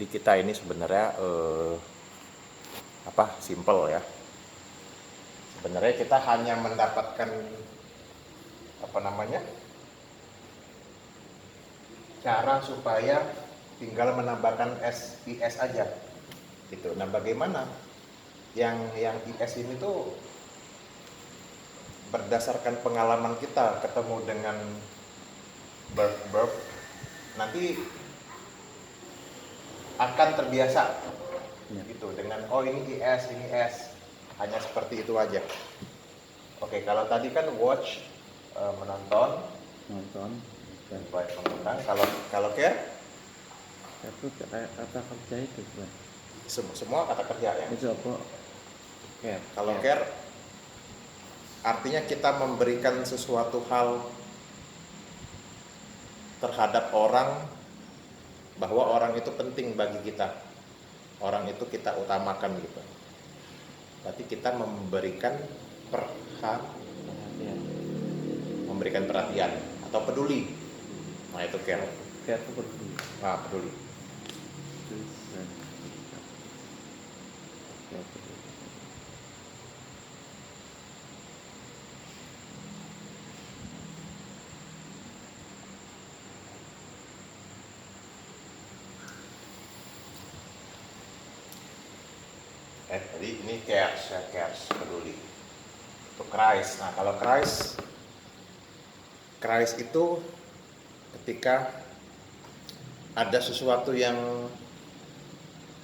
Jadi kita ini sebenarnya simple ya. Sebenarnya kita hanya mendapatkan cara supaya tinggal menambahkan IS aja gitu. Nah, bagaimana yang IS ini tuh berdasarkan pengalaman kita ketemu dengan verb nanti akan terbiasa gitu dengan ini IS, ini S, hanya seperti itu aja. Oke, kalau tadi kan watch, menonton, baik mengundang. Kalau care, itu kata kerja itu kan. Semua kata kerja ya. Itu apa? Care. Kalau care artinya kita memberikan sesuatu hal terhadap orang, bahwa orang itu penting bagi kita, orang itu kita utamakan gitu. Berarti kita memberikan perhatian atau peduli. Nah, itu care. Care itu peduli. Nah, peduli. Jadi ini cares, peduli. Itu Christ. Nah, kalau Christ itu ketika ada sesuatu yang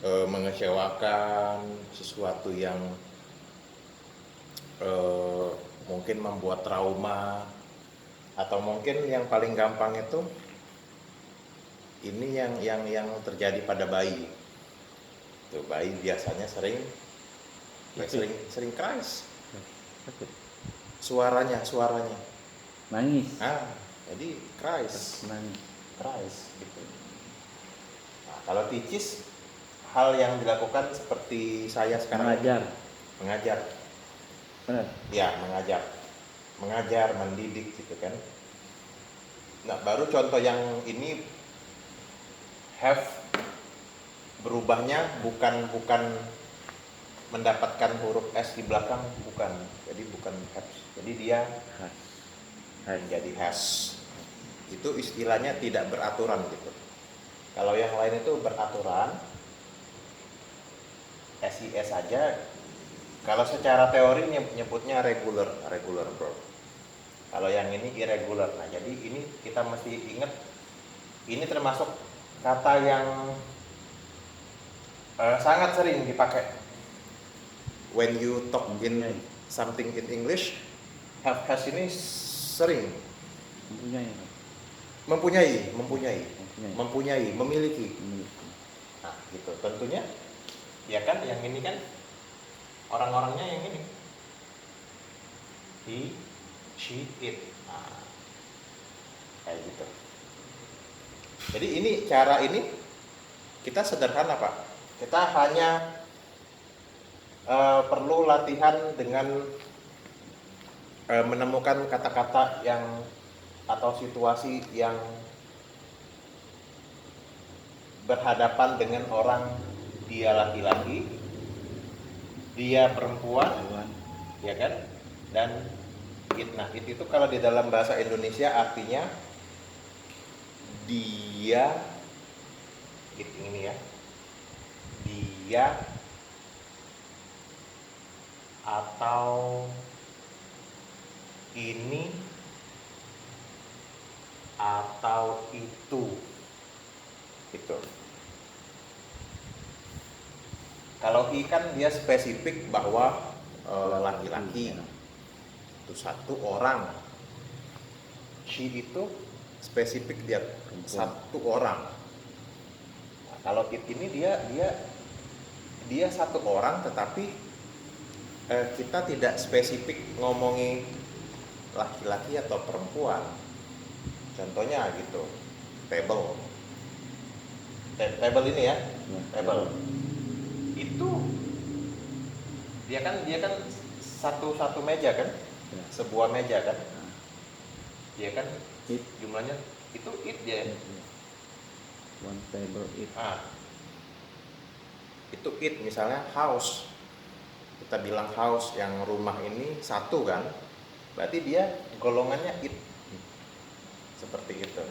mengecewakan, sesuatu yang mungkin membuat trauma, atau mungkin yang paling gampang itu ini yang terjadi pada bayi. Tuh, bayi biasanya sering cries. Suaranya nangis. Jadi cries gitu. Nah, kalau ticis, hal yang dilakukan seperti saya sekarang, mengajar. Benar? Ya, mengajar, mendidik gitu kan. Nah, baru contoh yang ini have berubahnya bukan mendapatkan huruf S di belakang, bukan. Jadi bukan have. Jadi dia menjadi has. Itu istilahnya tidak beraturan gitu. Kalau yang lain itu beraturan, SIS saja. Kalau secara teori nyebutnya regular verb. Kalau yang ini irregular. Nah, jadi ini kita mesti ingat, ini termasuk kata yang sangat sering dipakai. When you talk in something in English, have has ini sering. Mempunyai, memiliki. Nah, gitu. Tentunya ya kan yang ini kan orang-orangnya yang ini. He, she, it. Nah, kayak gitu. Jadi ini cara ini kita sederhana, Pak. Kita hanya perlu latihan dengan menemukan kata-kata yang atau situasi yang berhadapan dengan orang, dia laki-laki, dia perempuan, ya kan? Dan it. Nah, it itu kalau di dalam bahasa Indonesia artinya dia, it ini ya, dia atau ini atau itu gitu. Kalau i kan dia spesifik bahwa laki-laki itu satu orang. She itu spesifik dia satu orang. Nah, kalau it ini dia satu orang, tetapi kita tidak spesifik ngomongin laki-laki atau perempuan. Contohnya gitu, table ini ya, table itu dia kan satu meja kan, sebuah meja kan, dia kan jumlahnya itu it dia. One table it. Itu it, misalnya house. Kita bilang house, yang rumah ini satu kan, berarti dia golongannya it. Seperti itu.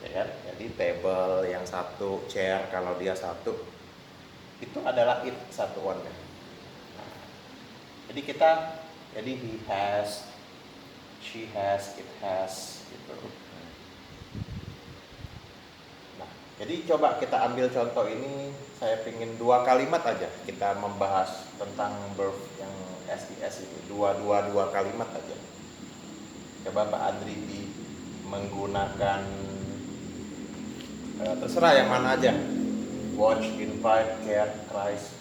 Ya kan? Jadi table yang satu, chair kalau dia satu, itu adalah it satuannya. Nah, jadi he has, she has, it has, gitu. Nah, jadi coba kita ambil contoh ini, saya pingin 2 kalimat aja kita membahas tentang verb yang SIS ini, dua kalimat aja. Coba Pak Andri menggunakan terserah yang mana aja, watch, invite, care, cries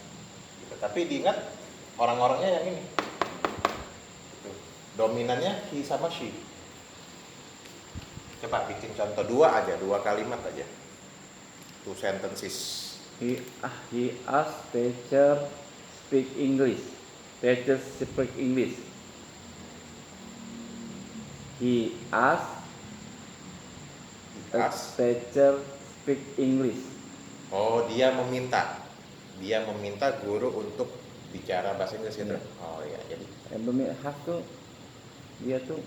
gitu. Tapi diingat orang-orangnya yang ini gitu. Dominannya he sama she. Coba bikin contoh 2 kalimat aja, 2 sentences. He asked teacher speak English. Teacher speak English. He asked teacher speak English. Oh, dia meminta guru untuk bicara bahasa Inggris gitu. Oh ya, jadi Has tuh dia tuh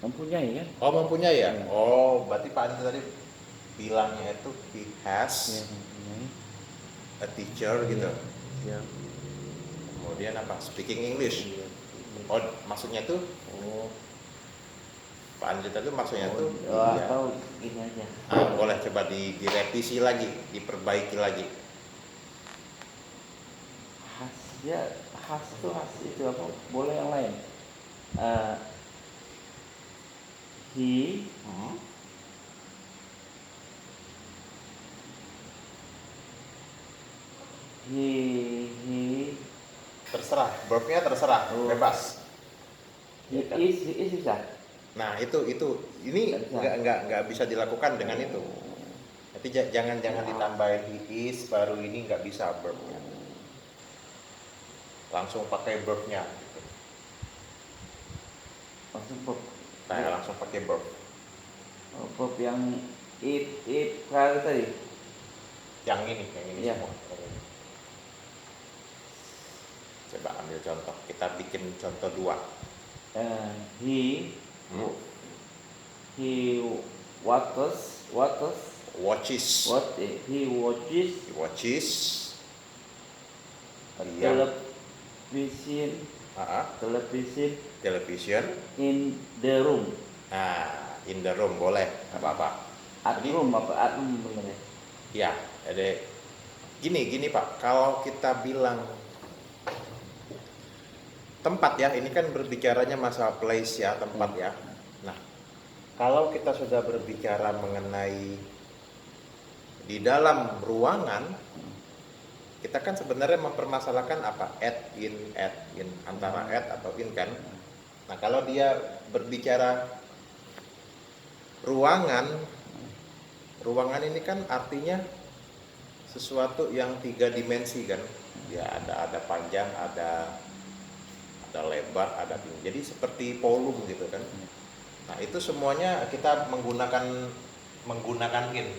mempunyai kan? oh mempunyai ya. Ya. Oh, berarti Pak Andri tadi bilangnya itu he has Mempunyai. a teacher gitu. Ya. Kemudian apa? Speaking English. Iya. Oh, maksudnya tuh Pak Andri tadi maksudnya tuh iya. Atau gini aja. Boleh coba direvisi lagi, diperbaiki lagi. Has itu apa? Boleh yang lain. He Terserah, verbnya terserah, bebas. he is bisa. Nah ini nggak bisa dilakukan dengan itu. Tapi jangan ditambahin he is baru ini, nggak bisa verbnya. Langsung pakai verbnya. Gitu. Langsung verb. Nah, langsung pakai verb. Verb yang it kali tadi. Yang ini Iya. semua. Coba ambil contoh. Kita bikin contoh 2. He watches television in the room. Nah, in the room boleh, nggak apa-apa. At room bener ya? Ya, ada gini Pak, kalau kita bilang tempat ya, ini kan berbicaranya masalah place ya, tempat ya. Nah, kalau kita sudah berbicara mengenai di dalam ruangan, kita kan sebenarnya mempermasalahkan apa? At, in, antara at atau in kan. Nah, kalau dia berbicara ruangan ini kan artinya sesuatu yang 3 dimensi kan. Ya, ada panjang, ada lebar, ada tinggi. Jadi seperti volume gitu kan. Nah, itu semuanya kita menggunakan in.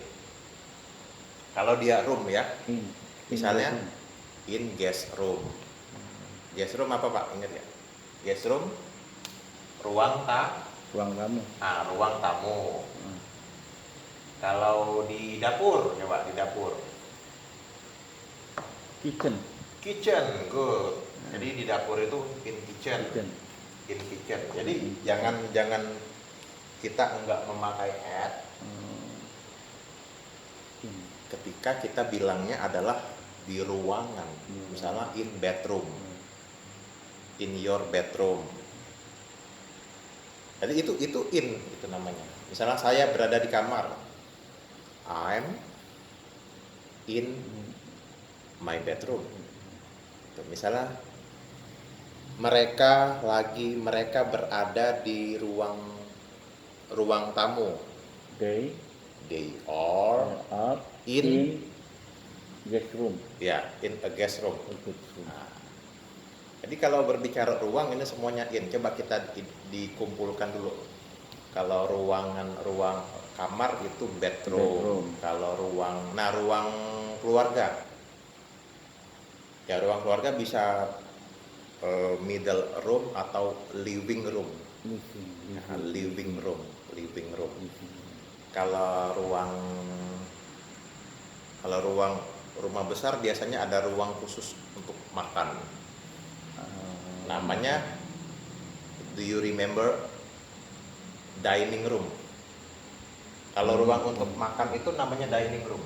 Kalau dia room ya. Misalnya in guest room. Guest room apa Pak? Ingat ya? Guest room ruang tamu. Ruang tamu. Kalau di dapur, coba di dapur. Kitchen, good. Jadi di dapur itu in kitchen. Jadi jangan kita enggak memakai at ketika kita bilangnya adalah di ruangan. Misalnya in bedroom, in your bedroom. Jadi itu in itu namanya. Misalnya saya berada di kamar, I'm in my bedroom. Misalnya mereka berada di ruang tamu. They are in guest room. Ya, in a guest room. Nah, jadi kalau berbicara ruang ini semuanya in. Coba kita dikumpulkan dulu. Kalau ruang kamar itu bedroom. Kalau ruang keluarga. Ya, ruang keluarga bisa middle room atau living room. Living room. Kalau ruang rumah besar biasanya ada ruang khusus untuk makan. Namanya, do you remember, dining room. Kalau ruang untuk makan itu namanya dining room.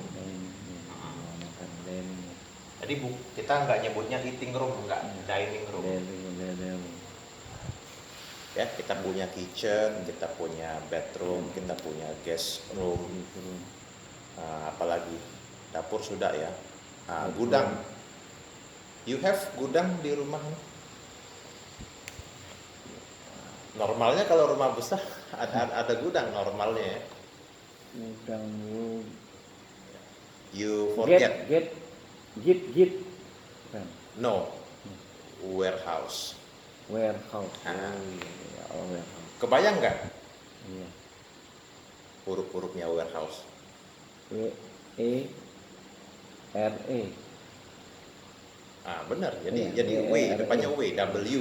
Jadi kita nggak nyebutnya eating room, nggak, dining room. Ya, kita punya kitchen, kita punya bedroom, kita punya guest room. Apalagi dapur sudah ya. Gudang. You have gudang di rumah? Normalnya kalau rumah besar ada gudang normalnya ya. Gudang. You forget. Git. No. Warehouse. Warehouse. Warehouse. Kebayang nggak Iya. huruf-hurufnya warehouse? WERE. Benar. Jadi Iya, W, depannya W, W.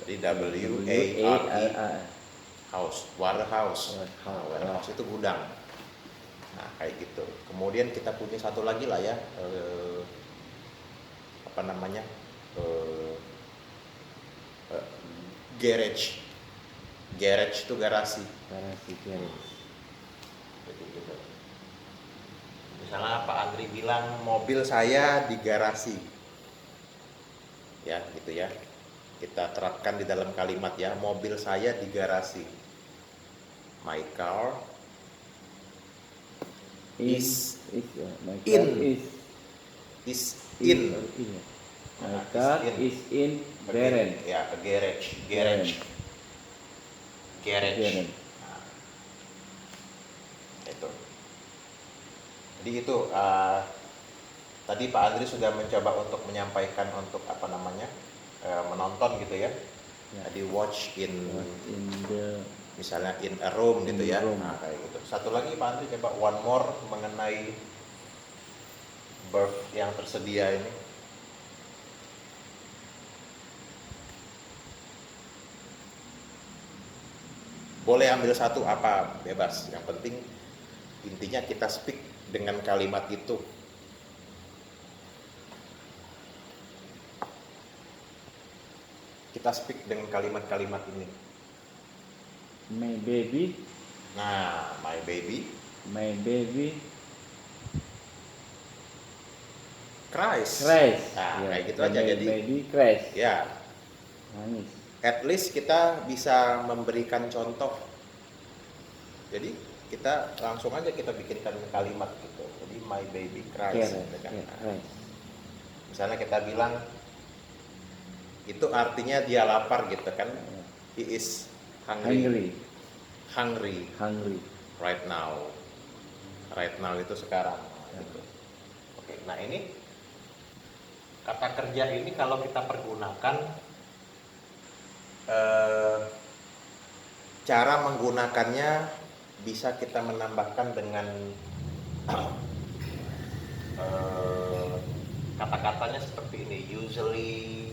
Jadi WARE. House, warehouse. Warehouse itu gudang. Nah, kayak gitu. Kemudian kita punya satu lagi lah ya, garage. Garage itu garasi. Jadi gitu. Misalnya Pak Andri bilang mobil saya di garasi. Ya, gitu ya. Kita terapkan di dalam kalimat ya, mobil saya di garasi. My car is in. My car is in garage. Ya, garage. Nah, itu. Jadi itu tadi Pak Andri sudah mencoba untuk menyampaikan untuk menonton gitu ya. Jadi watch in the, misalnya in a room gitu ya. room. Nah, kayak gitu. Satu lagi Pak Andri coba one more mengenai verb yang tersedia ini. Boleh ambil satu, apa bebas. Yang penting intinya kita speak dengan kalimat itu. Kita speak dengan kalimat-kalimat ini. my baby Nah, my baby cries. Nah, kayak gitu aja. My Jadi baby cries. ya, Nangis. at least kita bisa memberikan contoh. Jadi kita langsung aja kita bikinkan kalimat gitu. Jadi my baby cries. Gitu kan. Misalnya kita bilang itu artinya dia lapar gitu kan. He is hungry right now. Right now itu sekarang. Gitu. Oke, nah ini kata kerja ini kalau kita pergunakan, cara menggunakannya bisa kita menambahkan dengan kata-katanya seperti ini, usually.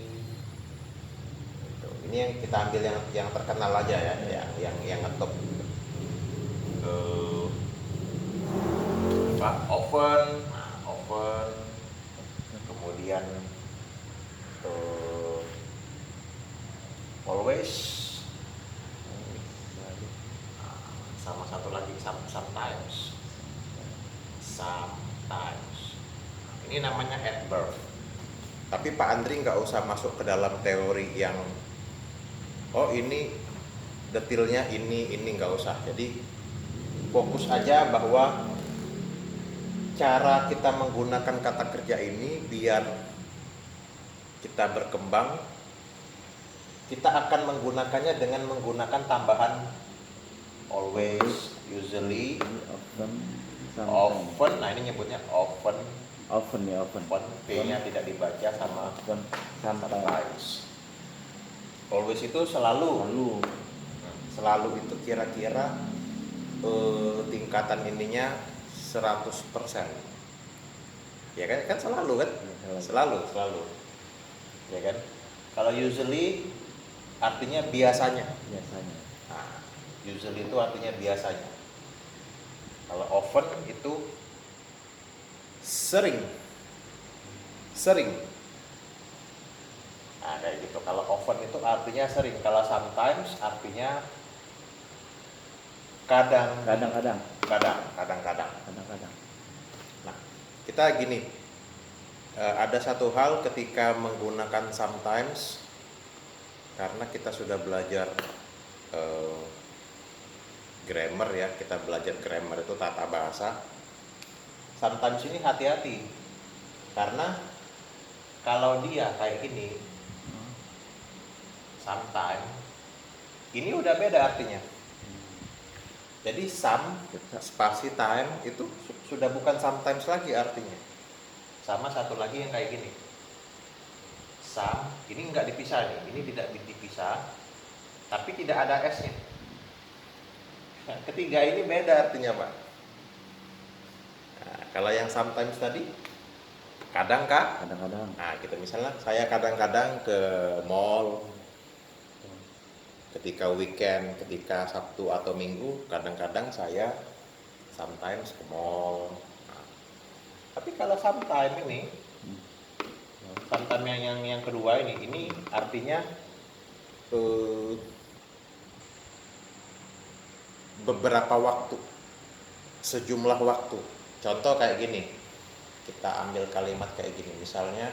Ini yang kita ambil yang terkenal aja ya, yang ngetop. Often, kemudian always, sama satu lagi sometimes. Ini namanya adverb. Tapi Pak Andri nggak usah masuk ke dalam teori yang ini detailnya ini nggak usah. Jadi fokus aja bahwa cara kita menggunakan kata kerja ini biar kita berkembang, kita akan menggunakannya dengan menggunakan tambahan always, usually, often. Nah, ini nyebutnya often. P-nya tidak dibaca, sama sometimes. Always itu selalu itu kira-kira tingkatan ininya 100%. Ya kan selalu kan? Ya, Selalu. Ya kan? Kalau usually artinya biasanya. biasanya. Nah, usually itu artinya biasanya. Kalau often itu sering. Nah, kayak gitu. Kalau often itu artinya sering. Kalau sometimes artinya Kadang-kadang. kadang-kadang. Kadang-kadang. Nah, kita gini, ada satu hal ketika menggunakan sometimes, karena kita sudah belajar grammar ya, kita belajar grammar itu tata bahasa. Sometimes ini hati-hati, karena kalau dia kayak gini, sometimes, ini udah beda artinya. Jadi spasi time itu sudah bukan sometimes lagi artinya. Sama satu lagi yang kayak gini. Ini nggak dipisah nih, ini tidak dipisah, tapi tidak ada S-nya. Nah, ketiga ini beda artinya, Pak. Nah, kalau yang sometimes tadi, Kadang-kadang. Nah, gitu misalnya saya kadang-kadang ke mall, ketika weekend, ketika Sabtu atau Minggu, kadang-kadang saya sometimes ke mall. Nah, tapi kalau sometime ini, sometime yang kedua ini artinya beberapa waktu, sejumlah waktu. Contoh kayak gini, kita ambil kalimat kayak gini, misalnya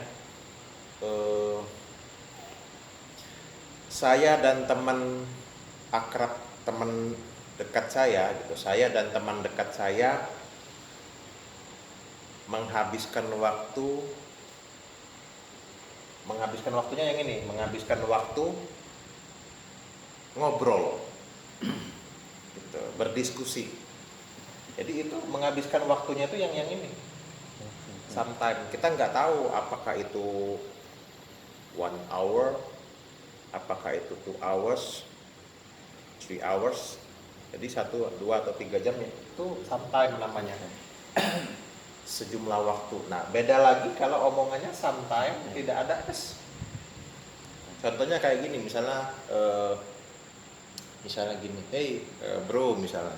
saya dan teman akrab, teman dekat saya gitu, saya dan teman dekat saya menghabiskan waktunya yang ini, menghabiskan waktu ngobrol gitu, berdiskusi. Jadi itu menghabiskan waktunya itu yang ini. Sometimes kita nggak tahu apakah itu 1 hour, apakah itu 2 hours, 3 hours. Jadi 1, 2 atau 3 jam ya, itu sometime namanya. Sejumlah waktu. Nah, beda lagi kalau omongannya sometime tidak ada S. Contohnya kayak gini, misalnya gini, hey bro, misalnya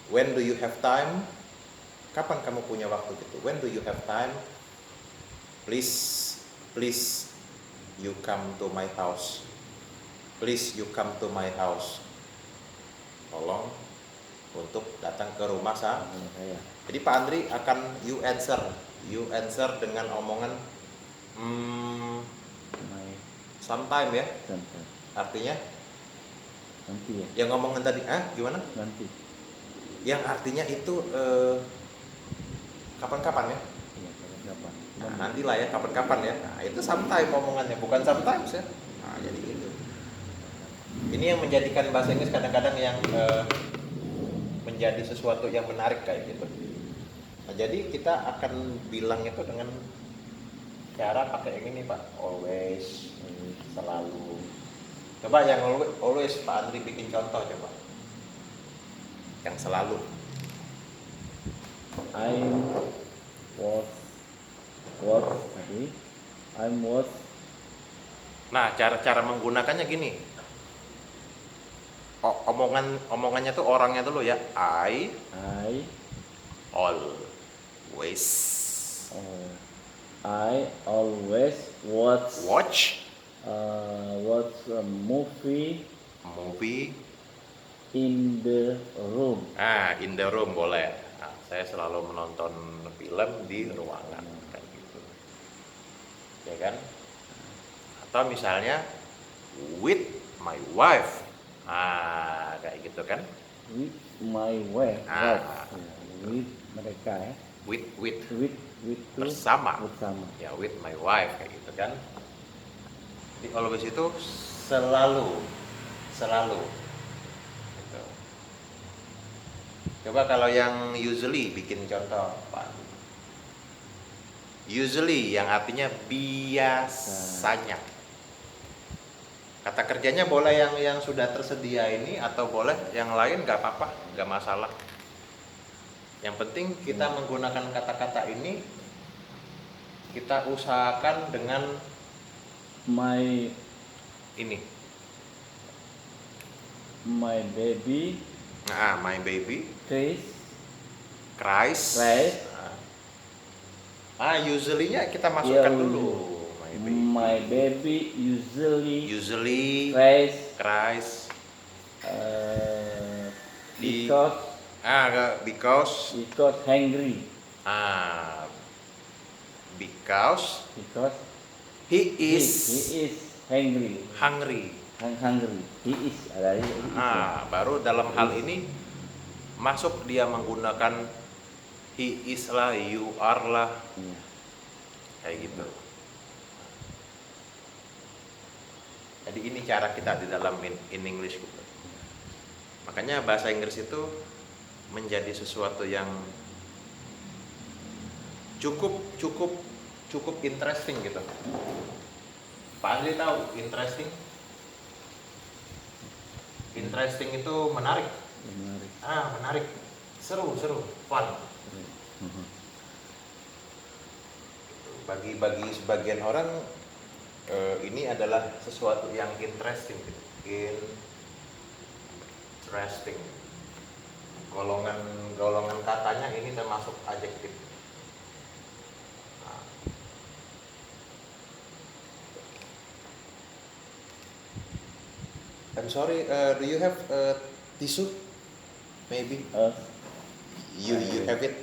when do you have time? Kapan kamu punya waktu gitu? When do you have time? Please you come to my house. Please you come to my house. Tolong untuk datang ke rumah saya. Jadi Pak Andri akan you answer dengan omongan sometime ya. Sometime. Artinya Nanti ya. yang ngomongin tadi, gimana? Nanti. Yang artinya itu kapan-kapan ya. Iya, kapan-kapan. Nah, nantilah ya, kapan-kapan ya. Nah, itu sometime omongannya, bukan sometimes ya. Nah, jadi gitu. Ini yang menjadikan bahasa Inggris kadang-kadang yang menjadi sesuatu yang menarik kayak gitu. Nah, jadi kita akan bilang itu dengan cara pakai yang ini, Pak. Always, selalu. Coba yang always Pak Andri bikin contoh coba. Yang selalu. Nah, cara menggunakannya gini. Omongannya tuh orangnya dulu ya. I always watch a movie in the room. In the room boleh. Nah, saya selalu menonton film di ruangan kayak gitu. Ya kan? Atau misalnya with my wife. Kayak gitu kan? With my wife. With mereka ya. With bersama. Ya, with my wife kayak gitu kan. Di always itu selalu. Gitu. Coba kalau yang usually bikin contoh, Pak. Usually yang artinya biasanya. Kata kerjanya boleh yang sudah tersedia ini atau boleh yang lain, nggak apa-apa, nggak masalah. Yang penting kita menggunakan kata-kata ini, kita usahakan dengan My ini. baby Nah, my baby cries. cries. Usually-nya kita masukkan dulu. My baby Usually cries because hungry. Because Because he he is is hungry. hungry. Hungry. He is. Ada he is. Baru dalam hal ini masuk dia menggunakan he is lah, you are lah, Iya. kayak gitu. Jadi ini cara kita di dalam in English gitu. Makanya bahasa Inggris itu menjadi sesuatu yang cukup interesting gitu. Pak Andri tahu interesting? Interesting itu menarik. Menarik. Seru, fun. Bagi sebagian orang ini adalah sesuatu yang interesting gitu. Interesting. Golongan katanya ini termasuk adjektif. I'm sorry, do you have tissue? Maybe. You have it.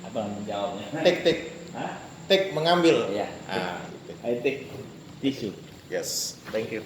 Abang menjawabnya. Take. Hah? Take, mengambil. Iya. Gitu. I take tissue. Yes, thank you.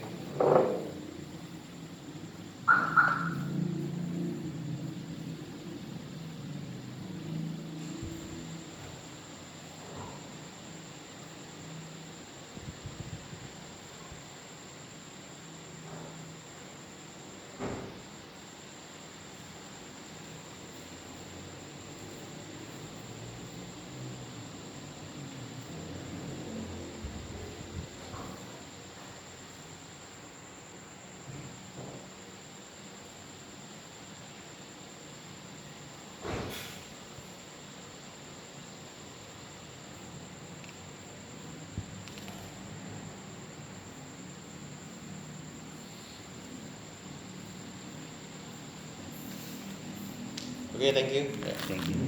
Oke, thank you. Thank you.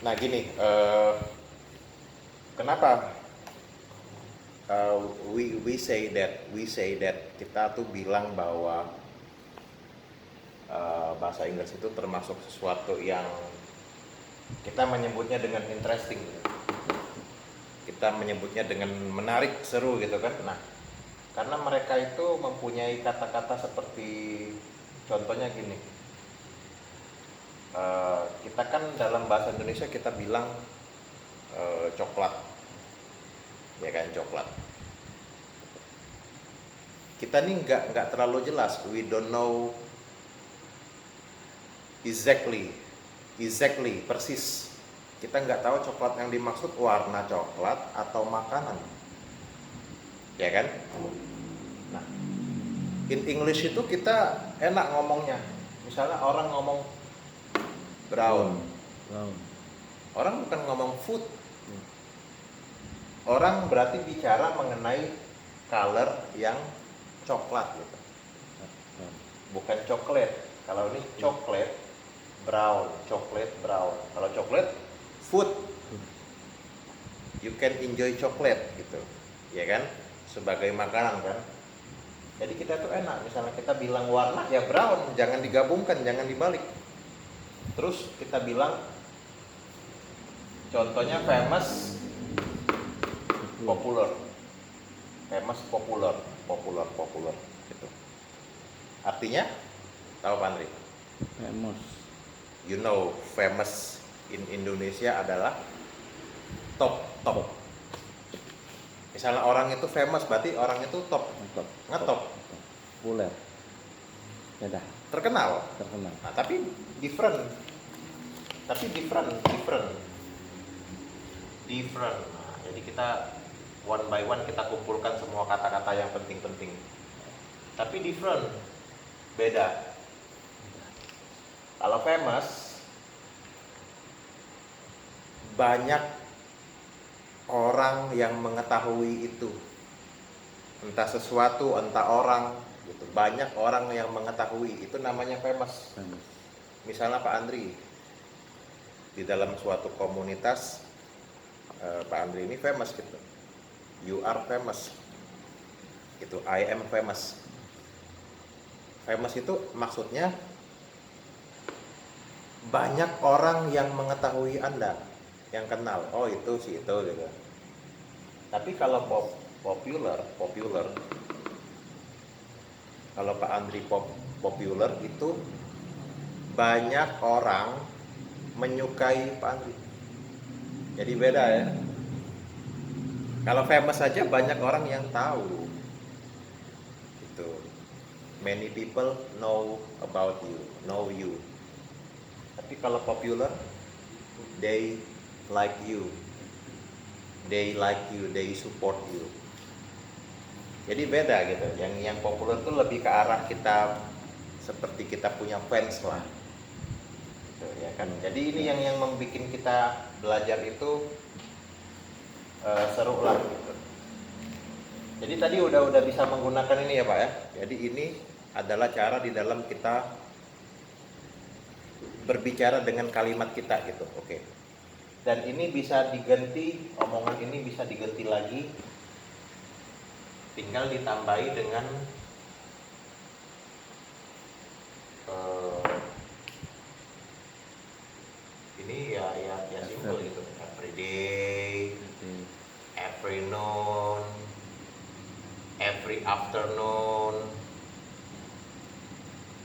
Nah gini, kenapa we say that kita tuh bilang bahwa bahasa Inggris itu termasuk sesuatu yang kita menyebutnya dengan interesting, kita menyebutnya dengan menarik, seru gitu kan. Nah, karena mereka itu mempunyai kata-kata seperti contohnya gini, kita kan dalam bahasa Indonesia kita bilang coklat, ya kan, coklat. Kita nih nggak terlalu jelas, we don't know exactly persis. Kita nggak tahu coklat yang dimaksud warna coklat atau makanan, ya kan? Nah, in English itu kita enak ngomongnya. Misalnya orang ngomong brown. Orang bukan ngomong food. Orang berarti bicara mengenai color yang coklat gitu. Bukan coklat. Kalau ini coklat brown, coklat brown. Kalau coklat food. You can enjoy coklat gitu. Ya kan? Sebagai makanan kan. Jadi kita tuh enak, misalnya kita bilang warna ya brown, jangan digabungkan, jangan dibalik. Terus kita bilang contohnya famous, popular gitu. Artinya tahu Pak Andri? Famous. You know famous in Indonesia adalah top. Misalnya orang itu famous berarti orang itu top, ngetop, Populer. Beda. terkenal. Terkenal. Nah, tapi different. different. Nah, jadi kita one by one kita kumpulkan semua kata-kata yang penting-penting. Tapi different, beda. Kalau famous, banyak orang yang mengetahui itu. Entah sesuatu, entah orang, gitu. Banyak orang yang mengetahui, itu namanya famous. Misalnya Pak Andri, di dalam suatu komunitas, Pak Andri ini famous gitu. You are famous. Itu I am famous. Famous itu maksudnya banyak orang yang mengetahui Anda, yang kenal. Oh itu sih itu gitu. Tapi kalau popular, kalau Pak Andri popular itu banyak orang menyukai Pak Andri. Jadi beda ya. Kalau famous saja banyak orang yang tahu. Gitu. Many people know about you, know you. Tapi kalau popular, they like you, they support you. Jadi beda gitu. Yang populer tuh lebih ke arah kita seperti kita punya fans lah, gitu, ya kan. Jadi ini yang membuat kita belajar itu seru lah gitu. Jadi tadi udah bisa menggunakan ini ya Pak ya. Jadi ini adalah cara di dalam kita berbicara dengan kalimat kita gitu, oke. Dan ini bisa diganti, omongan ini bisa diganti lagi, tinggal ditambahi dengan ini ya simple gitu. Every day, every noon, every afternoon,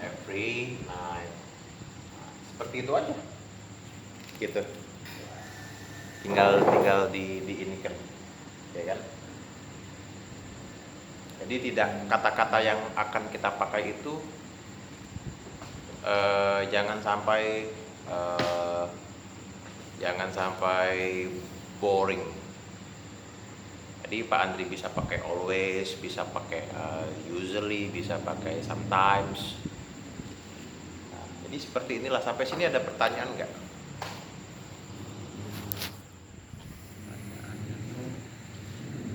every night. Seperti itu aja gitu, tinggal diinikan, ya kan. Jadi tidak, kata-kata yang akan kita pakai itu jangan sampai boring. Jadi Pak Andri bisa pakai always, bisa pakai usually, bisa pakai sometimes. Jadi seperti inilah. Sampai sini ada pertanyaan nggak?